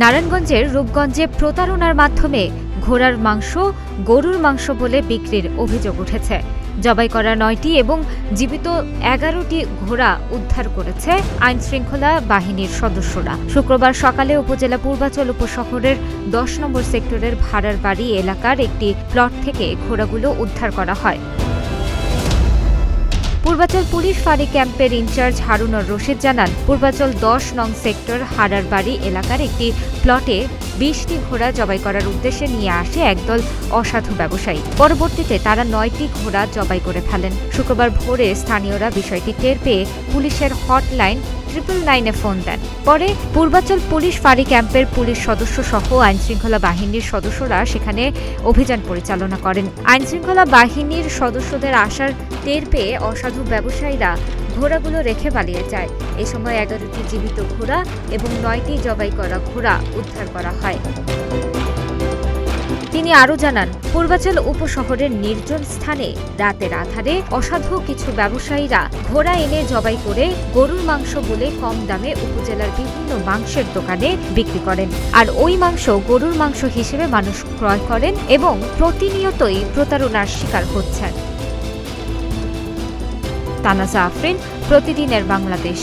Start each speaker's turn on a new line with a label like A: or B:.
A: নারায়ণগঞ্জের রূপগঞ্জে প্রতারণার মাধ্যমে ঘোড়ার মাংস গরুর মাংস বলে বিক্রির অভিযোগ উঠেছে। জবাই করা ৯টি এবং জীবিত ১১টি ঘোড়া উদ্ধার করেছে আইনশৃঙ্খলা বাহিনীর সদস্যরা। শুক্রবার সকালে উপজেলা পূর্বাচল উপশহরের ১০ নম্বর সেক্টরের ভাড়ার বাড়ি এলাকার একটি প্লট থেকে ঘোড়াগুলো উদ্ধার করা হয়। পূর্বাচল পুলিশ ফাঁড়ি ক্যাম্পের ইনচার্জ হারুনুর রশিদ জানান, পূর্বাচল ১০ নং সেক্টর হাড়ার বাড়ি এলাকার একটি প্লটে ২০টি ঘোড়া জবাই করার উদ্দেশ্যে নিয়ে আসে একদল অসাধু ব্যবসায়ী। পরবর্তীতে তারা ৯টি ঘোড়া জবাই করে ফেলেন। শুক্রবার ভোরে স্থানীয়রা বিষয়টি টের পেয়ে পুলিশের হটলাইন 999-এ ফোন দেন। পরে পূর্বাচল পুলিশ ফাঁড়ি ক্যাম্পের পুলিশ সদস্য সহ আইনশৃঙ্খলা বাহিনীর সদস্যরা সেখানে অভিযান পরিচালনা করেন। আইনশৃঙ্খলা বাহিনীর সদস্যদের আসার টের পেয়ে অসাধু ব্যবসায়ীরা ঘোড়াগুলো রেখে পালিয়ে যায়। এ সময় ১১টি জীবিত ঘোড়া এবং ৯টি জবাই করা ঘোড়া উদ্ধার করা হয়। তিনি আরও জানান, পূর্বাচল উপশহরের নির্জন স্থানে রাতের আধারে অসাধু কিছু ব্যবসায়ীরা ঘোড়া এনে জবাই করে গরুর মাংস বলে কম দামে উপজেলার বিভিন্ন মাংসের দোকানে বিক্রি করেন। আর ওই মাংস গরুর মাংস হিসেবে মানুষ ক্রয় করেন এবং প্রতিনিয়তই প্রতারণার শিকার হচ্ছেন। তানাজা আফরিন, প্রতিদিনের বাংলাদেশ।